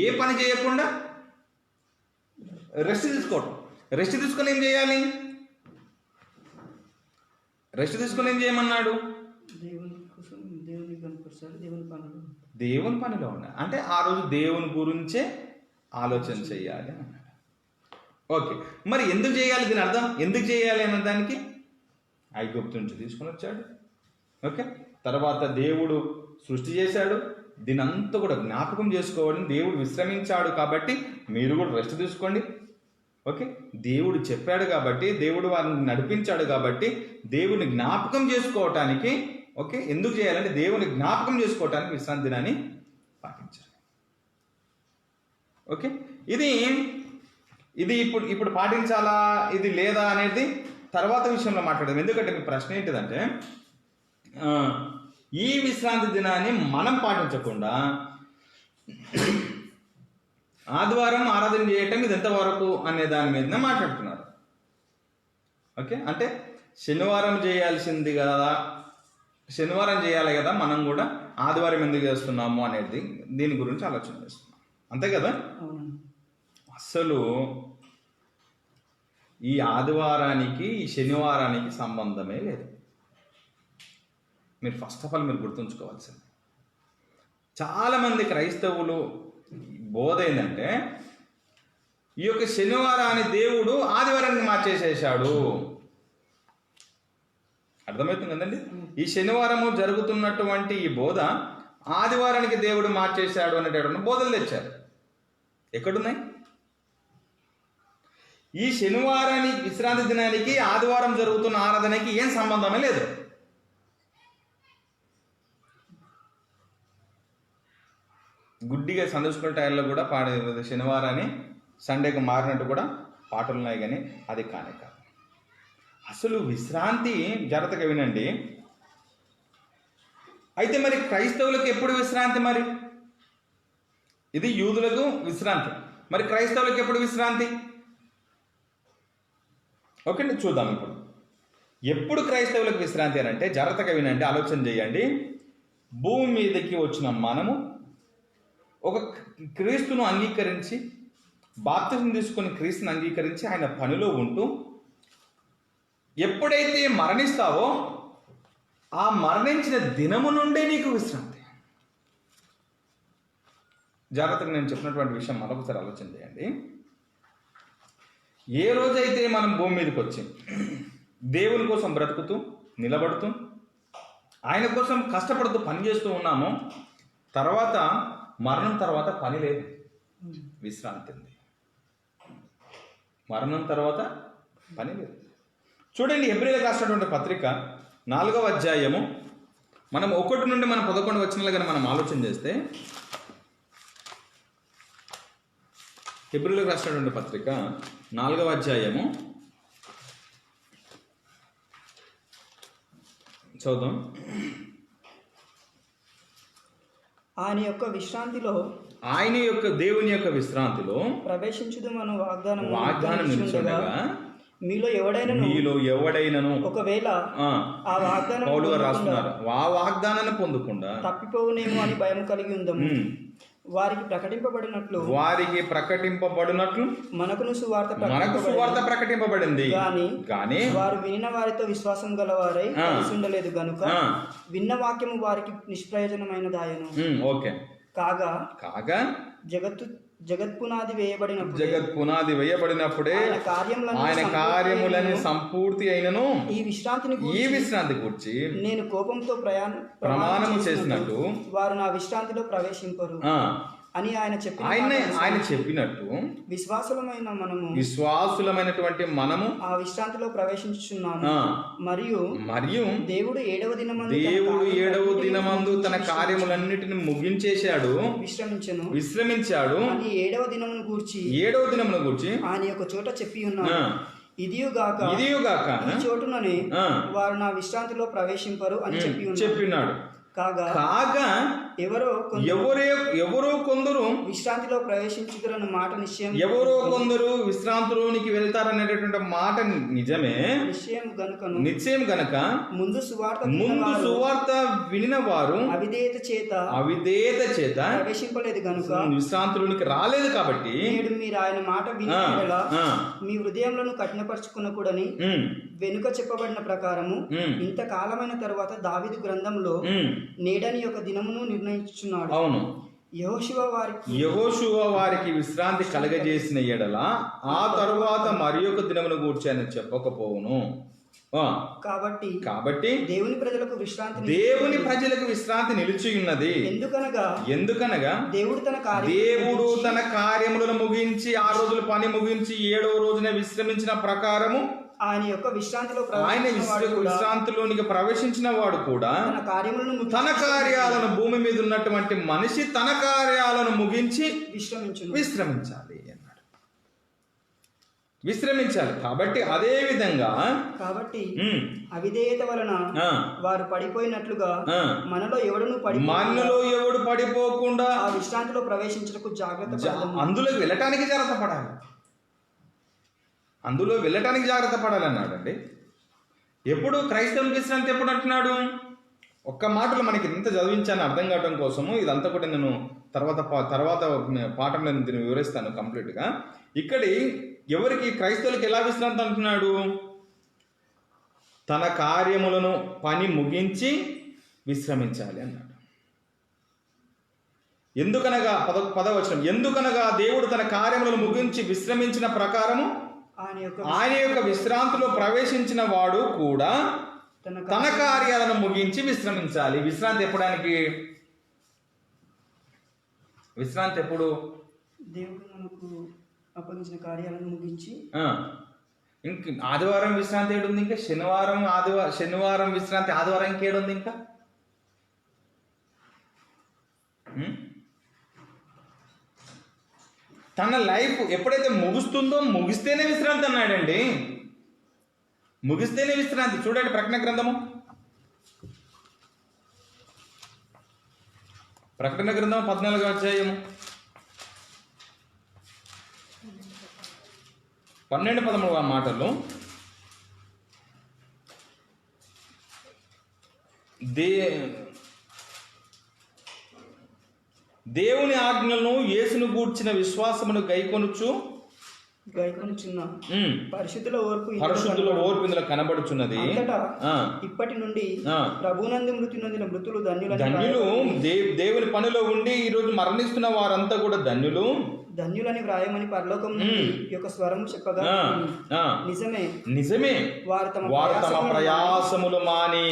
A: ఏ పని చేయకుండా రెస్ట్ తీసుకోవటం. రెస్ట్ తీసుకొని ఏం చేయాలి? రెస్ట్ తీసుకొని ఏం చేయమన్నాడు?
D: దేవుని కోసం దేవుని కనపరుస్తారు.
A: దేవుని పనిలో ఉండాలి. అంటే ఆ రోజు దేవుని గురించే ఆలోచన చేయాలి అన్నాడు. ఓకే, మరి ఎందుకు చేయాలి? దీని అర్థం ఎందుకు చేయాలి అన్న దానికి ఐగుప్తు నుంచి తీసుకొని వచ్చాడు. ఓకే, తర్వాత దేవుడు సృష్టి చేశాడు. దీని అంతా కూడా జ్ఞాపకం చేసుకోవాలని దేవుడు విశ్రమించాడు కాబట్టి మీరు కూడా రెస్ట్ తీసుకోండి. ఓకే, దేవుడు చెప్పాడు కాబట్టి, దేవుడు వారిని నడిపించాడు కాబట్టి దేవుని జ్ఞాపకం చేసుకోవటానికి. ఓకే, ఎందుకు చేయాలంటే దేవుని జ్ఞాపకం చేసుకోవటానికి విశ్రాంతి దినాన్ని పాటించాలి. ఓకే, ఇది ఇప్పుడు పాటించాలా ఇది లేదా అనేది తర్వాత విషయంలో మాట్లాడదాం. ఎందుకంటే మీ ప్రశ్న ఏంటిదంటే ఈ విశ్రాంతి దినాన్ని మనం పాటించకుండా ఆదివారం ఆరాధన చేయటం ఇది ఎంతవరకు అనే దాని మీద మాట్లాడుతున్నారు. ఓకే, అంటే శనివారం చేయాల్సింది కదా, శనివారం చేయాలి కదా, మనం కూడా ఆదివారం ఎందుకు చేస్తున్నాము అనేది దీని గురించి ఆలోచన చేస్తున్నాం. అంతే కదా? అసలు ఈ ఆదివారానికి ఈ శనివారానికి సంబంధమే లేదు. మీరు ఫస్ట్ ఆఫ్ ఆల్ మీరు గుర్తుంచుకోవాల్సింది, చాలామంది క్రైస్తవులు బోధ ఏంటంటే ఈ యొక్క శనివారాన్ని దేవుడు ఆదివారానికి మార్చేసేసాడు. అర్థమవుతుంది కదండి? ఈ శనివారము జరుగుతున్నటువంటి ఈ బోధ ఆదివారానికి దేవుడు మార్చేశాడు అనేటటువంటి బోధలు తెచ్చారు. ఎక్కడున్నాయి? ఈ శనివారానికి విశ్రాంతి దినానికి ఆదివారం జరుగుతున్న ఆరాధనకి ఏం సంబంధమే లేదు. గుడ్డిగా సండే స్కూల్ టైంలో కూడా పాడే శనివారాన్ని సండేకి మారినట్టు కూడా పాటలు ఉన్నాయి, కానీ అది కానే కాదు. అసలు విశ్రాంతి జాగ్రత్తగా వినండి. అయితే మరి క్రైస్తవులకు ఎప్పుడు విశ్రాంతి? మరి ఇది యూదులకు విశ్రాంతి, మరి క్రైస్తవులకు ఎప్పుడు విశ్రాంతి? ఓకే, చూద్దాం. ఇప్పుడు ఎప్పుడు క్రైస్తవులకు విశ్రాంతి అని అంటే జాగ్రత్తగా వినండి, ఆలోచన చేయండి. భూమి మీదకి వచ్చిన మనము ఒక క్రీస్తును అంగీకరించి బాప్తిజం తీసుకొని క్రీస్తుని అంగీకరించి ఆయన పనిలో ఉంటూ ఎప్పుడైతే మరణిస్తావో ఆ మరణించిన దినము నుండే నీకు విశ్రాంతి. జాగ్రత్తగా నేను చెప్పినటువంటి విషయం మరొకసారి ఆలోచన చేయండి. ఏ రోజైతే మనం భూమి మీదకి వచ్చి దేవుని కోసం బ్రతుకుతూ నిలబడుతూ ఆయన కోసం కష్టపడుతూ పనిచేస్తూ ఉన్నామో తర్వాత మరణం తర్వాత పని లేదు, విశ్రాంతి ఉంది. మరణం తర్వాత పని లేదు. చూడండి, హెబ్రీయులకు రాసినటువంటి పత్రిక 4వ అధ్యాయము మనం 1 నుండి మనం 11 వచనాలుగా మనం ఆలోచన చేస్తే, హెబ్రీయులకు రాసినటువంటి పత్రిక 4వ అధ్యాయము చదువుదాం.
D: ఆయన యొక్క విశ్రాంతిలో
A: దేవుని యొక్క విశ్రాంతిలో
D: ప్రవేశించుదు మనం
A: వాగ్దానం నిలుచుండగా
D: మీలో ఎవడైనను
A: ఒకవేళ
D: ఆ వాగ్దానం
A: పౌలు గారు రాస్తున్నారు, ఆ వాగ్దానాన్ని పొందకుండా
D: తప్పిపోవునేమో అని భయం కలిగి ఉందము. వారికి ప్రకటింపబడినట్లు మనకును సువార్త ప్రకటింపబడింది. కానీ వారు వినిన వారితో విశ్వాసం గలవారై కలిసి ఉండలేదు గనుక విన్న వాక్యము వారికి నిష్ప్రయోజనమైనదాయను.
A: ఓకే. కాగా
D: జగత్పునాది
A: వేయబడినప్పుడే ఆయన కార్యములని సంపూర్తి అయినను ఈ విశ్రాంతి గూర్చి
D: నేను కోపంతో
A: ప్రమాణము చేసినట్టు
D: వారు నా విశ్రాంతిలో ప్రవేశింపరు అని ఆయన
A: చెప్పినట్టు విశ్వాసులమైనటువంటి మనము
D: ఆ విశ్రాంతిలో ప్రవేశించుచున్నాము. మరియు దేవుడు ఏడవ
A: దినమందు తన కార్యములన్నిటిని ముగించేశాడు, విశ్రమించాడు.
D: ఏడవ దినమును గూర్చి
A: ఆయన
D: యొక్క చోట చెప్పి ఉన్నాడు, ఇదియుగాక ఈ చోటుననే వారు నా విశ్రాంతిలో ప్రవేశింపరు అని
A: చెప్పినాడు.
D: కాగా
A: ఎవరో కొందరు
D: విశ్రాంతిలో ప్రవేశించుదురన్న మాట నిశ్చయం.
A: ఎవరో కొందరు విశ్రాంతిలోనికి వెళ్తారనేటటువంటి మాట నిజమే, నిశ్చయం గనక ముందు సువార్త వినిన వారు అవిధేయత చేత
D: ప్రవేశింపలేదు గనుక
A: విశ్రాంతిలోనికి రాలేదు. కాబట్టి
D: మీరు ఆయన మాట విని మీ హృదయంలో కఠినపరచుకున్నకూడని వెనుక చెప్పబడిన ప్రకారము ఇంతకాలమైన తరువాత దావీదు గ్రంథంలో నేడని యొక్క దినమును నిర్ణయించుచున్నాడు.
A: అవును.
D: యెహోషువ
A: వారికి విశ్రాంతి కలగజేసిన ఎడల ఆ తరువాత మరి ఒక దినమును గూర్చి ఆయన చెప్పకపోవును. కాబట్టి దేవుని ప్రజలకు విశ్రాంతి నిలిచి ఉన్నది. ఎందుకనగా దేవుడు తన కార్యములను ముగించి 6 రోజుల పని ముగించి 7వ రోజున విశ్రమించిన ప్రకారము
D: ఆయన యొక్క
A: విశ్రాంతిలోనికి ప్రవేశించిన వాడు కూడా తన కార్యాలను భూమి మీద ఉన్నటువంటి మనిషి తన కార్యాలను ముగించి విశ్రమించాలి అన్నాడు. కాబట్టి అదే విధంగా
D: అవిధేయత వలన వారు పడిపోయినట్లుగా మనలో ఎవడు
A: పడిపోకుండా
D: ఆ విశ్రాంతిలో ప్రవేశించడానికి జాగ్రత్త
A: అందులోకి వెళ్ళటానికి జాగ్రత్త పడాలన్నాడండి. ఎప్పుడు క్రైస్తవునికి విశ్రాంతి ఎప్పుడు అంటున్నాడు? ఒక్క మాటలో మనకి ఇంత చదివించాను అర్థం కావడం కోసము ఇదంతా కూడా నేను తర్వాత పాఠంలో దీన్ని వివరిస్తాను కంప్లీట్గా. ఇక్కడి ఎవరికి క్రైస్తవులకి ఎలా విశ్రాంతి అంటున్నాడు? తన కార్యములను పని ముగించి విశ్రమించాలి అన్నాడు. ఎందుకనగా 10వ వచనం, ఎందుకనగా దేవుడు తన కార్యములను ముగించి విశ్రమించిన ప్రకారము ఆయన యొక్క విశ్రాంతిలో ప్రవేశించిన వాడు కూడా తన కార్యాలను ముగించి విశ్రమించాలి. విశ్రాంతి ఎప్పుడు?
D: దేవుడు మనకు అప్పగించిన కార్యాలను ముగించి.
A: ఇంక ఆదివారం విశ్రాంతి ఏడుంది? ఇంకా శనివారం విశ్రాంతి, ఆదివారం ఇంకేడుంది? ఇంకా తన లైఫ్ ఎప్పుడైతే ముగుస్తుందో ముగిస్తేనే విశ్రాంతి అన్నాడండి. ముగిస్తేనే విశ్రాంతి. చూడండి ప్రకటన గ్రంథము 14వ అధ్యాయము 12-13 మాటలు. దేవుని ఆజ్ఞలను యేసును గూర్చిన విశ్వాసమును
D: గైకొనుచున్న పరిశుద్ధుల
A: ఓర్పు ఇందులో కనబడుచున్నది.
D: ఇప్పటి నుండి ప్రభునందు మృతి నొందిన మృతులు
A: ధన్యులు. దేవుని పనిలో ఉండి ఈ రోజు మరణిస్తున్న వారంతా కూడా
D: ధన్యులని వ్రాయమని పరలోకం యొక్క స్వరం చెప్పగా నిజమే వారు
A: తమ ప్రయాసములు మాని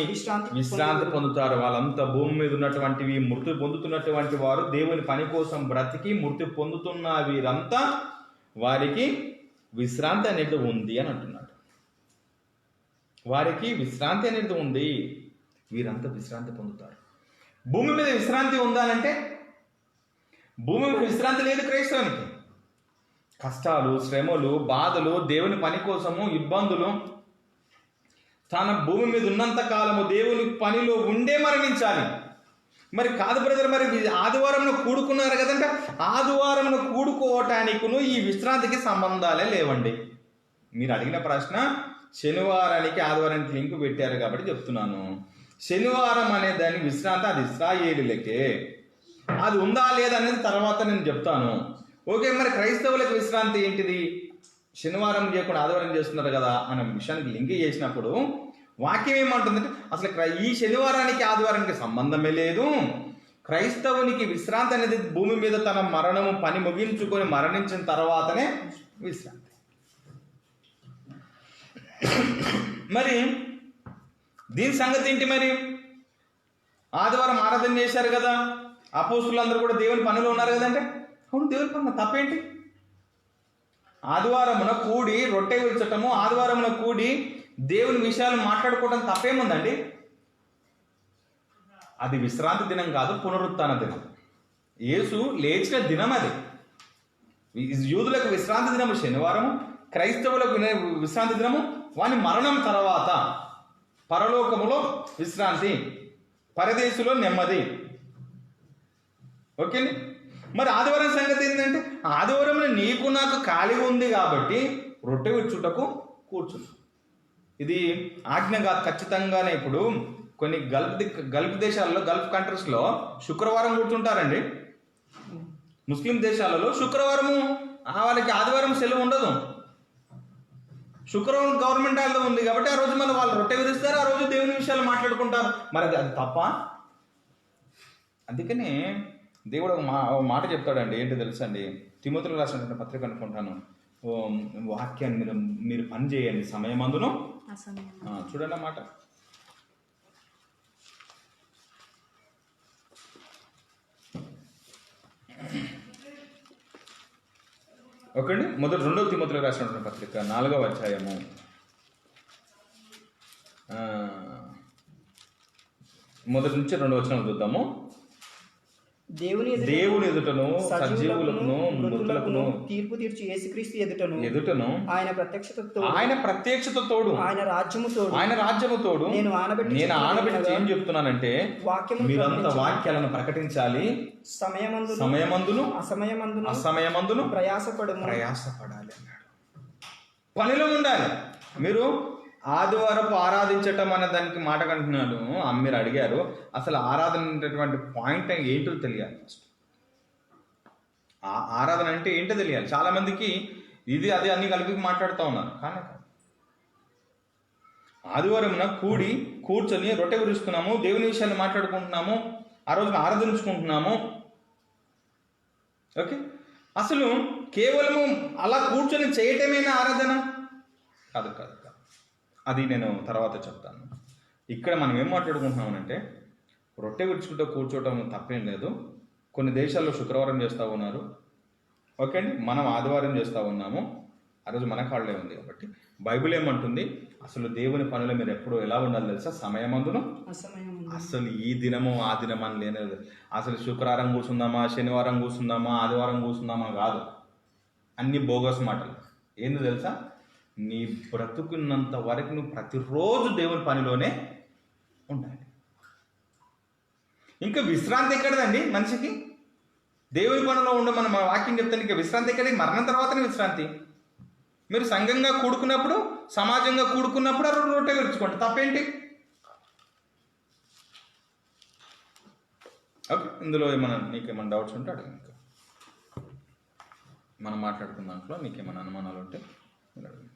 A: విశ్రాంతి పొందుతారు. వాళ్ళంతా భూమి మీద ఉన్నటువంటి మృతి పొందుతున్నటువంటి వారు దేవుని పని కోసం బ్రతికి మృతి పొందుతున్న వీరంతా వారికి విశ్రాంతి అనేది ఉంది అని అంటున్నాడు. వారికి విశ్రాంతి అనేది ఉంది. వీరంతా విశ్రాంతి పొందుతారు. భూమి మీద విశ్రాంతి ఉందానంటే భూమి మీద విశ్రాంతి లేదు క్రైస్తవానికి. కష్టాలు, శ్రమలు, బాధలు, దేవుని పని కోసము ఇబ్బందులు, తన భూమి మీద ఉన్నంత కాలము దేవుని పనిలో ఉండే మరణించాలి. మరి కాదు బ్రదర్, మరి ఆదివారంలో కూడుకున్నారు కదంటే ఆదివారంలో కూడుకోవటానికిను ఈ విశ్రాంతికి సంబంధాలే లేవండి. మీరు అడిగిన ప్రశ్న శనివారానికి ఆదివారానికి లింక్ పెట్టారు కాబట్టి చెప్తున్నాను. శనివారం అనే దాని విశ్రాంతి అది ఇశ్రాయేలీలకే. అది ఉందా లేదా అనేది తర్వాత నేను చెప్తాను. ఓకే, మరి క్రైస్తవులకు విశ్రాంతి ఏంటిది? శనివారం చేయకుండా ఆదివారం చేస్తున్నారు కదా అనే విషయానికి లింక్ చేసినప్పుడు వాక్యం ఏమంటుందంటే అసలు ఈ శనివారానికి ఆదివారానికి సంబంధమే లేదు. క్రైస్తవునికి విశ్రాంతి అనేది భూమి మీద తన మరణము పని ముగించుకొని మరణించిన తర్వాతనే విశ్రాంతి. మరి దీని సంగతి ఏంటి? మరి ఆదివారం ఆరాధన చేశారు కదా, అపోస్తులందరూ కూడా దేవుని పనిలో ఉన్నారు కదంటే అవును, దేవుని పని తప్పేంటి? ఆదివారమున కూడి రొట్టె విరచటము, ఆదివారమున కూడి దేవుని విషయాలు మాట్లాడుకోవడం తప్పేముందండి? అది విశ్రాంతి దినం కాదు, పునరుత్థాన దినం. యేసు లేచిన దినం అది. యూదులకు విశ్రాంతి దినము శనివారము, క్రైస్తవులకు విశ్రాంతి దినము వాని మరణం తర్వాత పరలోకములో విశ్రాంతి, పరదేశులో నెమ్మది. ఓకే, మరి ఆదివారం సంగతి ఏంటంటే ఆదివారంలో నీకు నాకు ఖాళీ ఉంది కాబట్టి రొట్టె విచ్చుటకు కూర్చున్నా. ఇది ఆజ్ఞ కాదు, ఖచ్చితంగానే. ఇప్పుడు కొన్ని గల్ఫ్ దేశాల్లో, గల్ఫ్ కంట్రీస్లో శుక్రవారం కూర్చుంటారండి. ముస్లిం దేశాలలో శుక్రవారము వాళ్ళకి ఆదివారం సెలవు ఉండదు. శుక్రవారం గవర్నమెంట్ హాలిడే ఉంది కాబట్టి ఆ రోజు మళ్ళీ వాళ్ళు రొట్టె విరుస్తారు, ఆ రోజు దేవుని విషయాలు మాట్లాడుకుంటారు. మరి అది తప్ప? అందుకనే దేవుడు ఒక మాట చెప్తాడండి. ఏంటి తెలుసండి? తిమోతిలో రాసినటువంటి పత్రిక అనుకుంటాను, వాక్యాన్ని మీరు పని చేయండి సమయమందును. చూడండి అన్నమాట. ఓకే, మొదటి 2వ తిమోతిలో రాసినటువంటి పత్రిక 4వ అధ్యాయము 1 నుంచి 2 వచనం చూద్దాము.
D: దేవుని
A: ఎదుటను సజీవులకును మృతులకును
D: తీర్పు తీర్చి యేసుక్రీస్తు ఎదుటను ఆయన ప్రత్యక్షత తోడు ఆయన రాజ్యము తోడు నేను ఆనబెట్టి ఏం చెప్తున్నానంటే మీరంతా వాక్యాలను ప్రకటించాలి, సమయమందును అసమయమందును ప్రయాసపడాలి అన్నాడు. పనిలో ఉండాలి. మీరు ఆదివారపు ఆరాధించటం అనే దానికి మాట కంటున్నాడు. మీరు అడిగారు అసలు ఆరాధన అనేటటువంటి పాయింట్ ఏంటో తెలియాలి. ఫస్ట్ ఆరాధన అంటే ఏంటో తెలియాలి. చాలా మందికి ఇది అది అన్ని కలిపి మాట్లాడుతూ ఉన్నారు. కానీ ఆదివారంన కూర్చొని రొట్టె విరుస్తున్నాము, దేవుని విషయాలు మాట్లాడుకుంటున్నాము, ఆ రోజున ఆరాధించుకుంటున్నాము. ఓకే, అసలు కేవలము అలా కూర్చొని చేయటమేనా ఆరాధన? కాదు కాదు కాదు, అది నేను తర్వాత చెప్తాను. ఇక్కడ మనం ఏం మాట్లాడుకుంటున్నామనంటే రొట్టె విరుచుకుంటూ కూర్చోవటం తప్పేం లేదు. కొన్ని దేశాల్లో శుక్రవారం చేస్తూ ఉన్నారు. ఓకే అండి, మనం ఆదివారం చేస్తూ ఉన్నాము. ఆ రోజు మన కాళ్ళే ఉంది కాబట్టి బైబిల్ ఏమంటుంది? అసలు దేవుని పనులు మీరు ఎప్పుడు ఎలా ఉండాలి తెలుసా? సమయమందును అసలు ఈ దినము ఆ దినం అని లేనేది. అసలు శుక్రవారం కూర్చుందామా, శనివారం కూర్చుందామా, ఆదివారం కూర్చుందామా కాదు. అన్ని బోగస్ మాటలు. ఏంది తెలుసా? నీ బ్రతుకున్నంత వరకు నువ్వు ప్రతిరోజు దేవుని పనిలోనే ఉండాలి. ఇంకా విశ్రాంతి ఎక్కడదండి మనిషికి? దేవుని పనిలో ఉండమని మన వాక్యం చెప్తాను. ఇంకా విశ్రాంతి ఎక్కడి? మరణం తర్వాతనే విశ్రాంతి. మీరు సంఘంగా కూడుకున్నప్పుడు, సమాజంగా కూడుకున్నప్పుడు ఆ రొట్టె విరుచుకోండి, తప్పేంటి? ఓకే, ఇందులో నీకేమైనా డౌట్స్ ఉంటే అడగండి. ఇంకా మనం మాట్లాడుకున్న దాంట్లో నీకేమైనా అనుమానాలు ఉంటే అడగండి.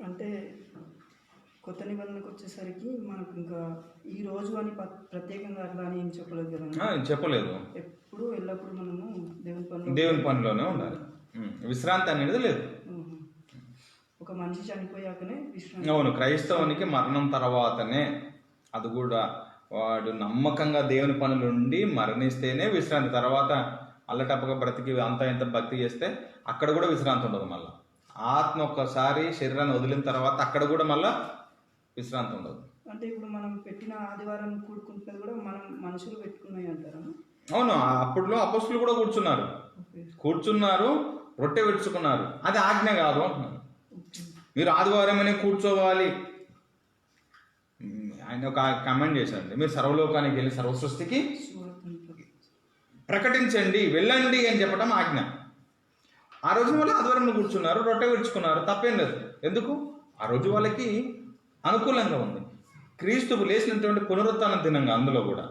D: అంటే కొత్త నిబంధనకు వచ్చేసరికి మనకు ఇంకా ఈ రోజు అని ప్రత్యేకంగా అట్లా అని ఏం చెప్పలేదు కదా?
A: చెప్పలేదు.
D: ఎప్పుడు ఎల్లప్పుడు మనము
A: దేవుని పనిలోనే ఉండాలి. విశ్రాంతి అనేది లేదు.
D: ఒక మనిషి చనిపోయాకనే విశ్రాంతి.
A: అవును, క్రైస్తవునికి మరణం తర్వాతనే, అది కూడా వాడు నమ్మకంగా దేవుని పనులుండి మరణిస్తేనే విశ్రాంతి. తర్వాత
B: అల్లటప్పగా బ్రతికి అంత ఇంత భక్తి చేస్తే అక్కడ కూడా విశ్రాంతి ఉండదు. మళ్ళీ ఆత్మ ఒక్కసారి శరీరాన్ని వదిలిన తర్వాత అక్కడ కూడా మళ్ళీ విశ్రాంతి ఉండదు.
D: అంటే ఇప్పుడు మనం పెట్టిన ఆదివారం కూడుకుంటున్నది కూడా మనం మనుషులు పెట్టుకున్నాయి అంటారా?
B: అవును, అప్పట్లో అపొస్తలులు కూడా కూర్చున్నారు, రొట్టె విడుచుకున్నారు. అది ఆజ్ఞ కాదు అంటున్నారు. మీరు ఆదివారమనే కూర్చోవాలి. ఆయన ఒక కమెంట్ చేశారండి, మీరు సర్వలోకానికి వెళ్ళి సర్వసృష్టికి ప్రకటించండి, వెళ్ళండి అని చెప్పడం ఆజ్ఞ. ఆ రోజు వాళ్ళు ఆదివారంలో కూర్చున్నారు, రొట్టె విడుచుకున్నారు, తప్పేం లేదు. ఎందుకు? ఆ రోజు వాళ్ళకి అనుకూలంగా ఉంది. క్రీస్తుకు లేచినటువంటి పునరుత్థానం దినంగా అందులో కూడా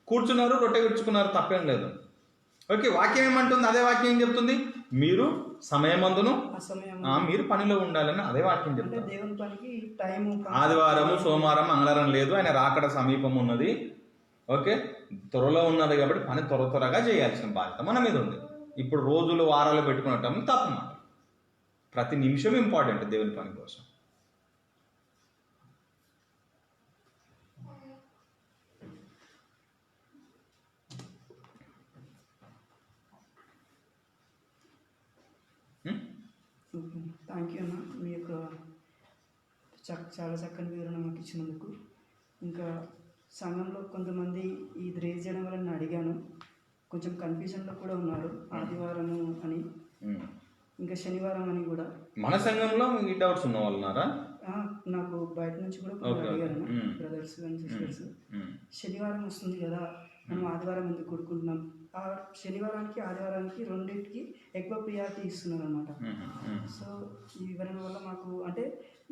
B: కూర్చున్నారు, రొట్టె విడుచుకున్నారు, తప్పేం లేదు. ఓకే, వాక్యం ఏమంటుంది? అదే వాక్యం ఏం చెప్తుంది? మీరు సమయమందును మీరు పనిలో ఉండాలని అదే వాక్యం చెప్తారు.
D: దేవుని పనికి టైం
B: ఆదివారము, సోమవారం, మంగళవారం లేదు, ఆయన రాకడ సమీపం ఉన్నది. ఓకే, త్వరలో ఉన్నది కాబట్టి పని త్వరగా చేయాల్సిన బాధ్యత మన మీద ఉంది. ఇప్పుడు రోజులు వారాలు పెట్టుకున్నట్టు తప్పు మాట. ప్రతి నిమిషం ఇంపార్టెంట్ దేవుని పని కోసం.
D: థ్యాంక్ యూ అన్న, మీ యొక్క చాలా చక్కని వివరణ మాకు ఇచ్చినందుకు. ఇంకా సంఘంలో కొంతమంది ఇది రేజ్ చేయడం వల్ల నేను అడిగాను, కొంచెం కన్ఫ్యూజన్లో కూడా ఉన్నారు. ఆదివారము అని, ఇంకా శనివారం అని కూడా.
B: మన సంఘంలో ఈ డౌట్స్ ఉన్న వాళ్ళు ఉన్నారా?
D: నాకు బయట నుంచి కూడా అడిగారు బ్రదర్స్ అండ్ సిస్టర్స్. శనివారం వస్తుంది కదా, మనం ఆదివారం ఎందుకు కూడుకుంటున్నాం? ఆ శనివారానికి ఆదివారానికి రెండింటికి ఎక్కువ ప్రియారిటీ ఇస్తున్నారు అనమాట. సో ఈ వివరణ వల్ల మాకు అంటే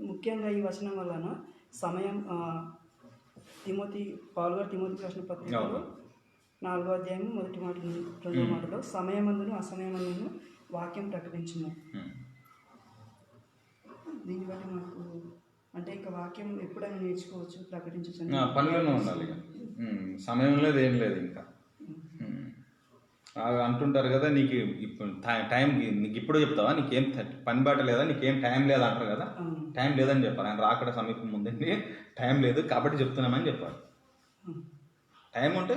D: ముఖ్యంగా ఈ వచనం వలన సమయం పౌలు గారు తిమోతి రాసిన పత్రికలో 4వ అధ్యాయం 1వ మాట 2వ మాటలో సమయమందును అసమయమందును వాక్యం ప్రకటించుము. దీనివల్ల మాకు అంటే ఇంకా వాక్యం ఎప్పుడైనా నేర్చుకోవచ్చు, ప్రకటించవచ్చు.
B: పనిలోనే ఉండాలి, సమయంలో ఏం లేదు. ఇంకా అంటుంటారు కదా, నీకు ఇప్పుడు టైం నీకు ఇప్పుడు చెప్తావా, నీకేం పని బాట లేదా, నీకేం టైం లేదా అంటారు కదా. టైం లేదని చెప్పారు. ఆయన రాకడ సమీపం ముందండి, టైం లేదు కాబట్టి చెప్తున్నామని చెప్పారు. టైం ఉంటే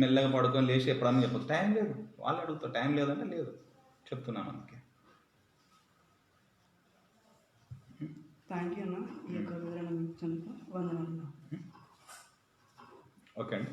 B: మెల్లగా పడుకొని లేచి ఎప్పుడన్నా చెప్పచ్చు. టైం లేదు, వాళ్ళు అడుగుతారు టైం లేదంటే లేదు, చెప్తున్నాం మనకి.
D: థ్యాంక్ యూ అన్న, ఈ యొక్క వివరణ వందనాలు.
B: ఓకే అండి.